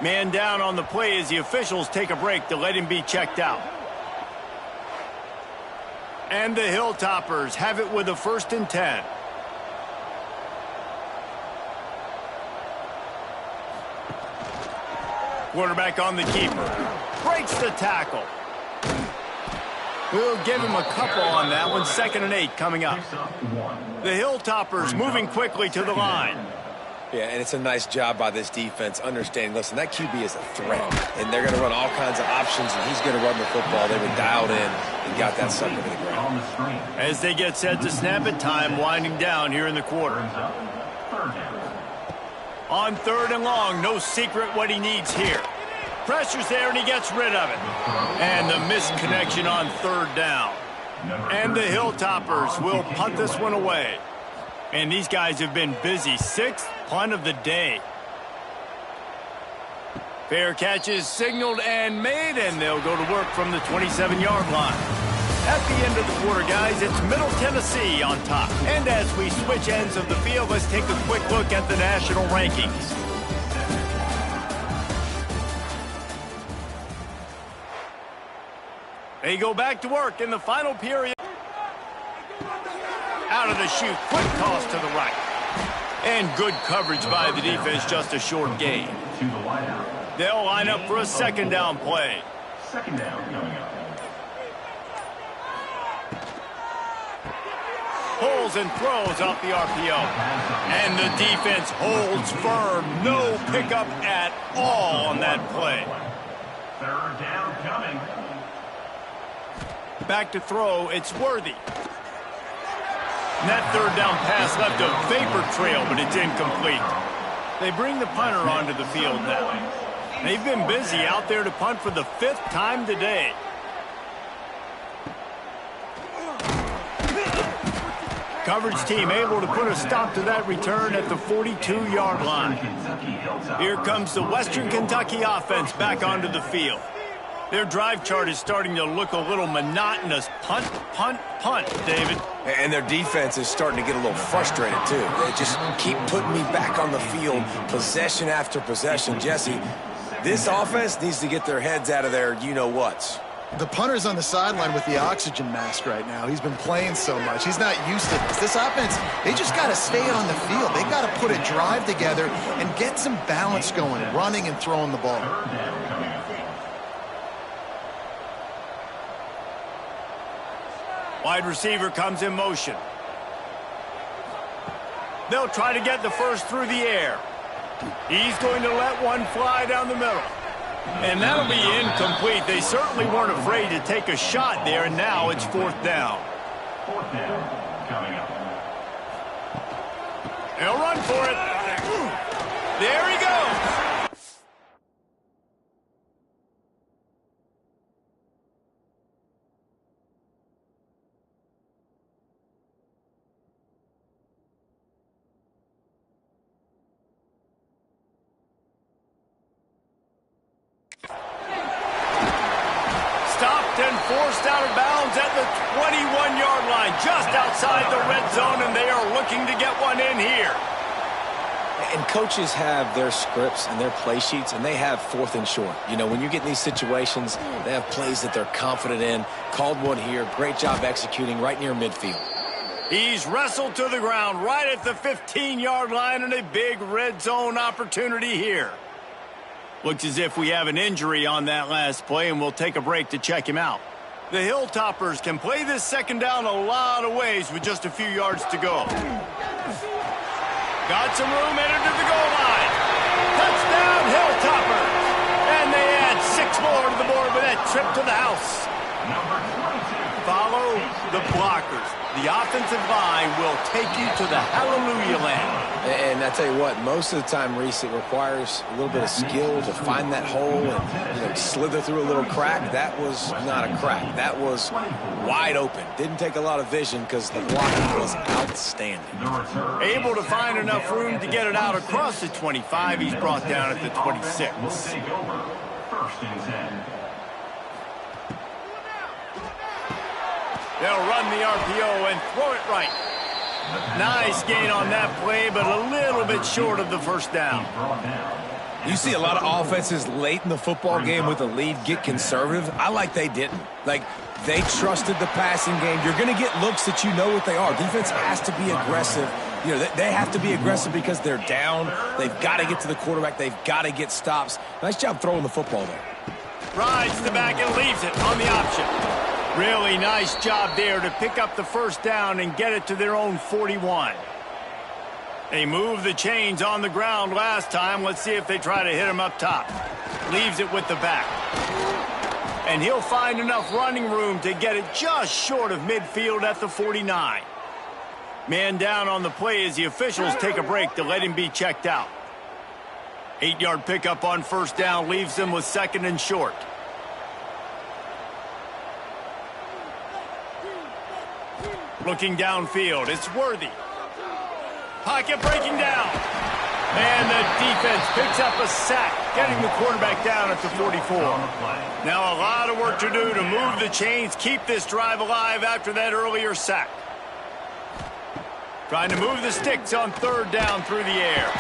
Man down on the play as the officials take a break to let him be checked out. And the Hilltoppers have it with a 1st and 10. Quarterback on the keeper. Breaks the tackle. We'll give him a couple on that one. 2nd and 8 coming up. The Hilltoppers moving quickly to the line. Yeah, and it's a nice job by this defense understanding, listen, that QB is a threat, and they're going to run all kinds of options, and he's going to run the football. They were dialed in and got that sucker to the ground. As they get set to snap it, time winding down here in the quarter. On 3rd and long, no secret what he needs here. Pressure's there, and he gets rid of it. And the missed connection on 3rd down. And the Hilltoppers will punt this one away. And these guys have been busy. 6th punt of the day. Fair catch is signaled and made, and they'll go to work from the 27-yard line. At the end of the quarter, guys, it's Middle Tennessee on top. And as we switch ends of the field, let's take a quick look at the national rankings. They go back to work in the final period. Out of the chute, quick toss to the right. And good coverage by the defense, just a short gain. They'll line up for a 2nd down play. 2nd down coming up. Pulls and throws off the RPO. And the defense holds firm. No pickup at all on that play. 3rd down coming. Back to throw, it's Worthy. And that 3rd down pass left a vapor trail, but it's incomplete. They bring the punter onto the field now. They've been busy out there to punt for the 5th time today. Coverage team able to put a stop to that return at the 42-yard line. Here comes the Western Kentucky offense back onto the field. Their drive chart is starting to look a little monotonous. Punt, punt, punt, David. And their defense is starting to get a little frustrated, too. They just keep putting me back on the field, possession after possession. Jesse, this offense needs to get their heads out of their you-know-whats. The punter's on the sideline with the oxygen mask right now. He's been playing so much. He's not used to this. This offense, they just got to stay on the field. They got to put a drive together and get some balance going, running and throwing the ball. Wide receiver comes in motion. They'll try to get the first through the air. He's going to let one fly down the middle. And that'll be incomplete. They certainly weren't afraid to take a shot there, and now it's 4th down. 4th down coming up. They'll run for it. There he goes. Stopped and forced out of bounds at the 21-yard line, just outside the red zone, and they are looking to get one in here. And coaches have their scripts and their play sheets, and they have 4th and short. You know, when you get in these situations, they have plays that they're confident in. Called one here. Great job executing right near midfield. He's wrestled to the ground right at the 15-yard line, and a big red zone opportunity here. Looks as if we have an injury on that last play, and we'll take a break to check him out. The Hilltoppers can play this 2nd down a lot of ways with just a few yards to go. Got some room headed to the goal line. Touchdown, Hilltoppers. And they add 6 more to the board with that trip to the house. Follow the blockers. The offensive line will take you to the hallelujah land. And I tell you what, most of the time, Reese, it requires a little bit of skill to find that hole and slither through a little crack. That was not a crack. That was wide open. Didn't take a lot of vision because the blocking was outstanding. Able to find enough room to get it out across the 25. He's brought down at the 26. We'll take over 1st and 10. They'll run the RPO and throw it right. Nice gain on that play, but a little bit short of the 1st down. You see a lot of offenses late in the football game with a lead get conservative. I like they didn't. Like, they trusted the passing game. You're going to get looks that you know what they are. Defense has to be aggressive. You know, they have to be aggressive because they're down. They've got to get to the quarterback. They've got to get stops. Nice job throwing the football there. Rides the back and leaves it on the option. Really nice job there to pick up the first down and get it to their own 41. They moved the chains on the ground last time. Let's see if they try to hit him up top. Leaves it with the back. And he'll find enough running room to get it just short of midfield at the 49. Man down on the play as the officials take a break to let him be checked out. 8-yard pickup on first down leaves them with 2nd and short. Looking downfield, it's Worthy. Pocket breaking down. And the defense picks up a sack, getting the quarterback down at the 44. Now a lot of work to do to move the chains, keep this drive alive after that earlier sack. Trying to move the sticks on 3rd down through the air.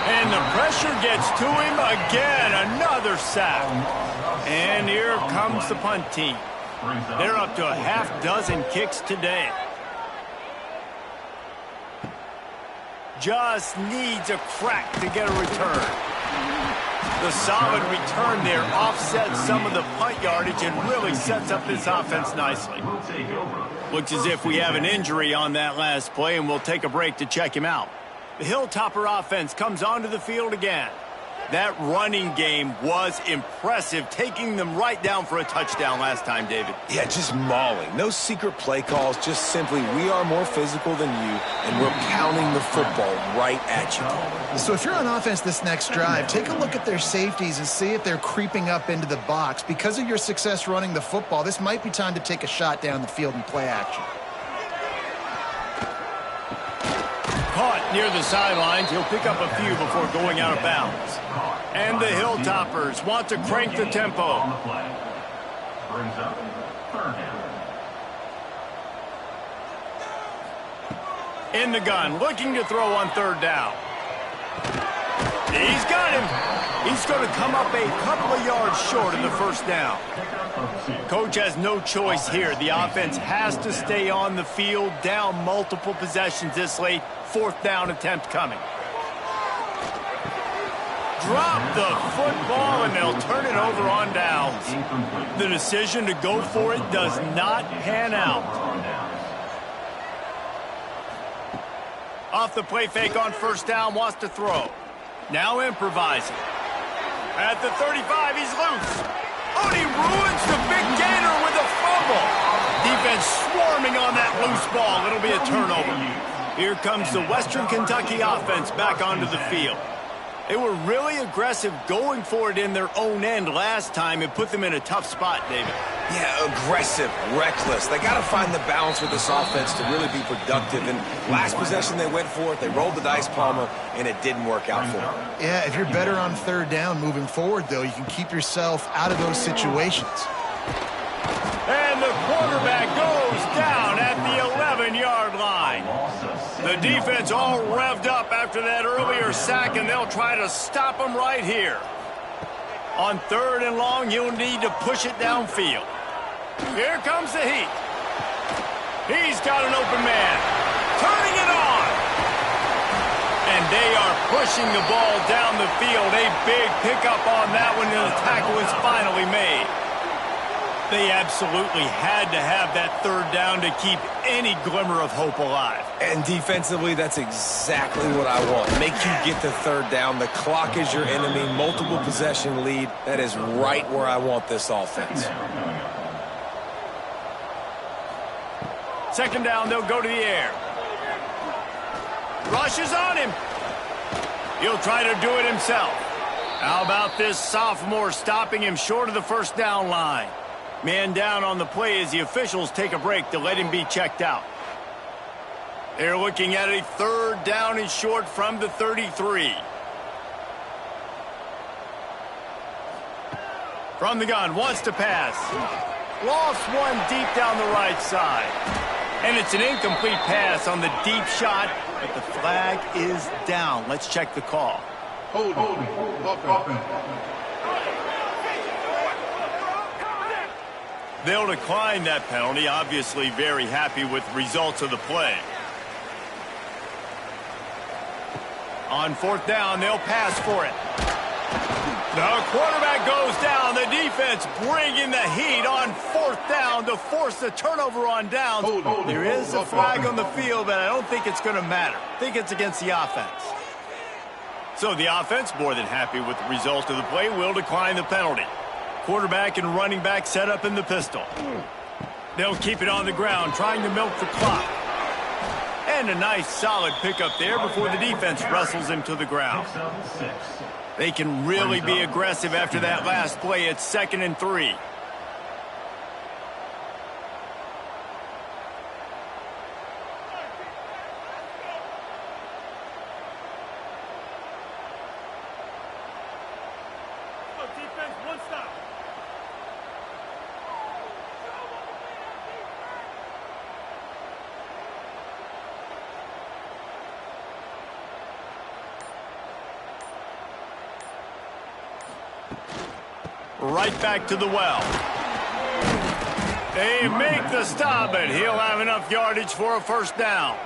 And the pressure gets to him again, another sack. And here comes the punt team. They're up to a half-dozen kicks today. Just needs a crack to get a return. The solid return there offsets some of the punt yardage and really sets up this offense nicely. Looks as if we have an injury on that last play, and we'll take a break to check him out. The Hilltopper offense comes onto the field again. That running game was impressive, taking them right down for a touchdown last time, David. Yeah, just mauling. No secret play calls, just simply we are more physical than you, and we're pounding the football right at you. So if you're on offense this next drive, take a look at their safeties and see if they're creeping up into the box. Because of your success running the football, this might be time to take a shot down the field and play action. Caught near the sidelines. He'll pick up a few before going out of bounds. And the Hilltoppers want to crank the tempo. Brings up 3rd down. In the gun, looking to throw on 3rd down. He's got him. He's going to come up a couple of yards short of the first down. Coach has no choice here. The offense has to stay on the field, down multiple possessions this late. 4th down attempt coming. Drop the football, and they'll turn it over on downs. The decision to go for it does not pan out. Off the play fake on first down, wants to throw. Now improvising. At the 35, he's loose. Oh, and he ruins the big gainer with a fumble. Defense swarming on that loose ball. It'll be a turnover. Here comes the Western Kentucky offense back onto the field. They were really aggressive going for it in their own end last time and put them in a tough spot, David. Yeah, aggressive, reckless. They got to find the balance with this offense to really be productive. And last possession they went for it. They rolled the dice, Palmer, and it didn't work out for them. Yeah, if you're better on 3rd down moving forward, though, you can keep yourself out of those situations. And the quarterback goes down at the 11-yard line. The defense all revved up after that earlier sack, and they'll try to stop him right here. On 3rd and long, you'll need to push it downfield. Here comes the heat. He's got an open man. Turning it on. And they are pushing the ball down the field. A big pickup on that one, and the tackle is finally made. They absolutely had to have that 3rd down to keep any glimmer of hope alive. And defensively, that's exactly what I want. Make you get the 3rd down. The clock is your enemy. Multiple possession lead. That is right where I want this offense. 2nd down, they'll go to the air. Rushes on him. He'll try to do it himself. How about this sophomore stopping him short of the first down line? Man down on the play as the officials take a break to let him be checked out. They're looking at a 3rd down and short from the 33. From the gun, wants to pass. Lost one deep down the right side. And it's an incomplete pass on the deep shot, but the flag is down. Let's check the call. They'll decline that penalty, obviously very happy with the results of the play. On fourth down, they'll pass for it. The quarterback goes down. The defense bringing the heat on fourth down to force the turnover on downs. There is a flag on the field, but I don't think it's going to matter. I think it's against the offense. So the offense, more than happy with the result of the play, will decline the penalty. Quarterback and running back set up in the pistol. They'll keep it on the ground, trying to milk the clock. And a nice solid pickup there before the defense wrestles him to the ground. They can really be aggressive after that last play. It's 2nd and 3. Defense, one stop. Right back to the well. They make the stop, and he'll have enough yardage for a first down.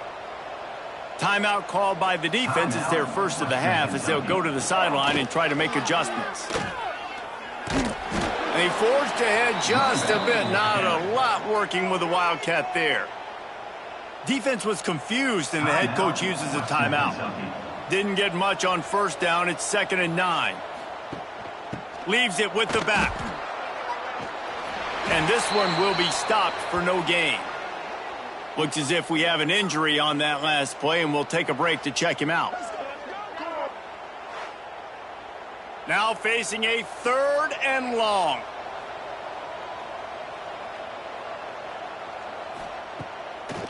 Timeout called by the defense. It's their first of the half as they'll go to the sideline and try to make adjustments. They forged ahead just a bit. Not a lot working with the Wildcat there. Defense was confused, and the head coach uses a timeout. Didn't get much on first down. It's 2nd and 9. Leaves it with the back. And this one will be stopped for no gain. Looks as if we have an injury on that last play, and we'll take a break to check him out. Now facing a 3rd and long.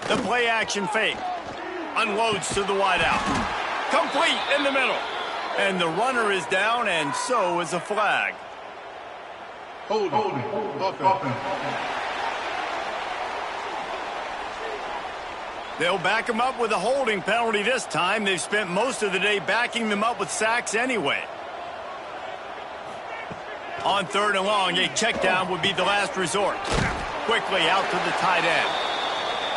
The play action fake. Unloads to the wideout. Complete in the middle. And the runner is down, and so is a flag. They'll back him up with a holding penalty this time. They've spent most of the day backing them up with sacks anyway. On 3rd and long, a check down would be the last resort. Quickly out to the tight end.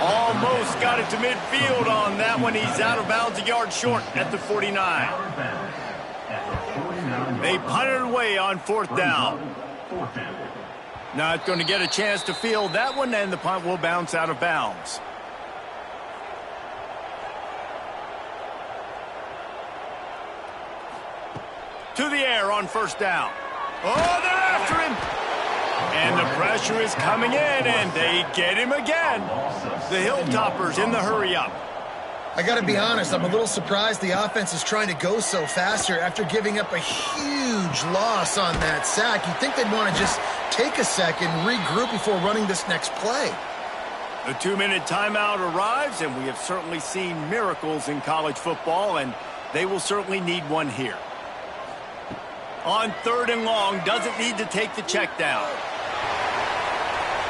Almost got it to midfield on that one. He's out of bounds, a yard short at the 49. They punted away on 4th down. Not going to get a chance to field that one, and the punt will bounce out of bounds. To the air on 1st down. Oh, they're after him. And the pressure is coming in, and they get him again. The Hilltoppers in the hurry-up. I got to be honest, I'm a little surprised the offense is trying to go so faster after giving up a huge loss on that sack. You'd think they'd want to just take a second, regroup before running this next play. The 2-minute timeout arrives, and we have certainly seen miracles in college football, and they will certainly need one here. On 3rd and long, doesn't need to take the check down.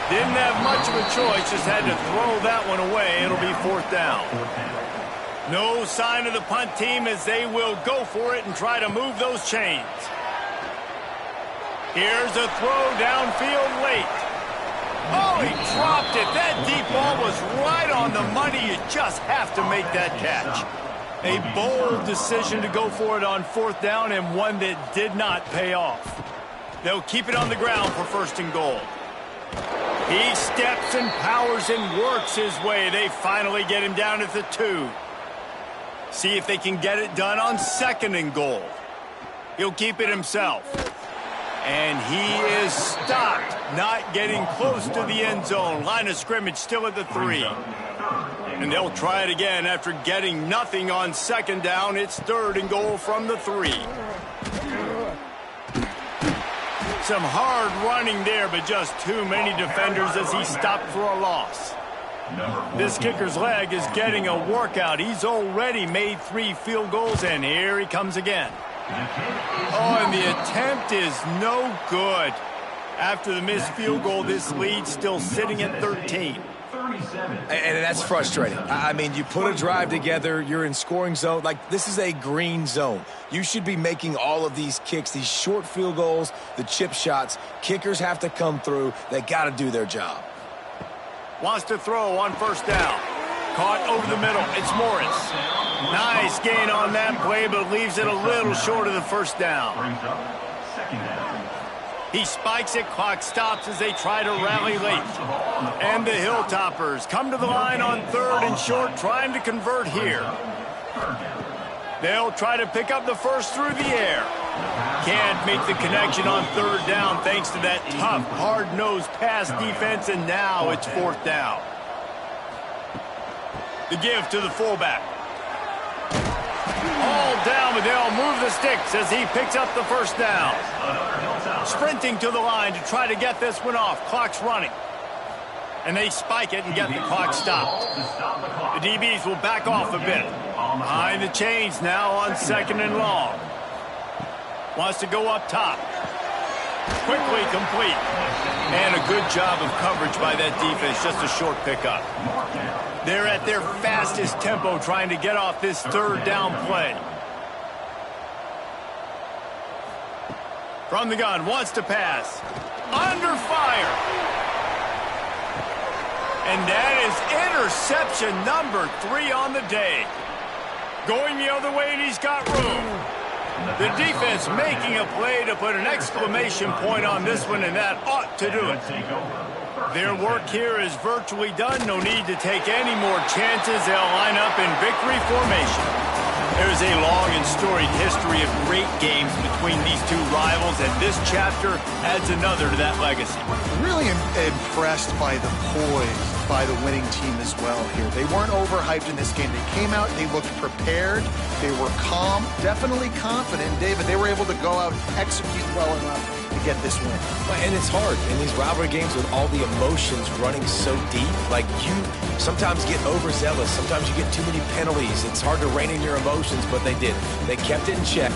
Didn't have much of a choice, just had to throw that one away. It'll be 4th down. No sign of the punt team as they will go for it and try to move those chains. Here's a throw downfield late. Oh, he dropped it. That deep ball was right on the money. You just have to make that catch. A bold decision to go for it on 4th down, and one that did not pay off. They'll keep it on the ground for 1st and goal. He steps and powers and works his way. They finally get him down at the 2. See if they can get it done on 2nd and goal. He'll keep it himself. And he is stopped, not getting close to the end zone. Line of scrimmage still at the 3. And they'll try it again after getting nothing on 2nd down. It's 3rd and goal from the 3. Some hard running there, but just too many defenders as he stopped for a loss. This kicker's leg is getting a workout. He's already made 3 field goals, and here he comes again. Oh, and the attempt is no good. After the missed field goal, this lead still sitting at 13. 37. And that's frustrating. I mean, you put a drive together, you're in scoring zone. Like, this is a green zone. You should be making all of these kicks, these short field goals, the chip shots. Kickers have to come through. They got to do their job. Wants to throw on first down. Caught over the middle. It's Morris. Nice gain on that play, but leaves it a little short of the first down. Brings up second down. He spikes it. Clock stops as they try to rally late. And the Hilltoppers come to the line on third and short, trying to convert here. They'll try to pick up the first through the air. Can't make the connection on third down thanks to that tough, hard-nosed pass defense, and now it's fourth down. The give to the fullback. All down, but they'll move the sticks as he picks up the first down. Sprinting to the line to try to get this one off. Clock's running. And they spike it and get the clock stopped. The DBs will back off a bit. Behind the chains now on second and long. Wants to go up top. Quickly complete. And a good job of coverage by that defense. Just a short pickup. They're at their fastest tempo trying to get off this third down play. From the gun, wants to pass. Under fire. And that is interception number 3 on the day. Going the other way, and he's got room. The defense making a play to put an exclamation point on this one, and that ought to do it. Their work here is virtually done. No need to take any more chances. They'll line up in victory formation. There's a long and storied history of great games between these two rivals, and this chapter adds another to that legacy. Really impressed by the poise by the winning team as well here. They weren't overhyped in this game. They came out, they looked prepared, they were calm, definitely confident. David, they were able to go out and execute well enough to get this win. And it's hard in these rivalry games with all the emotions running so deep. Like, you sometimes get overzealous. Sometimes you get too many penalties. It's hard to rein in your emotions, but they did. They kept it in check.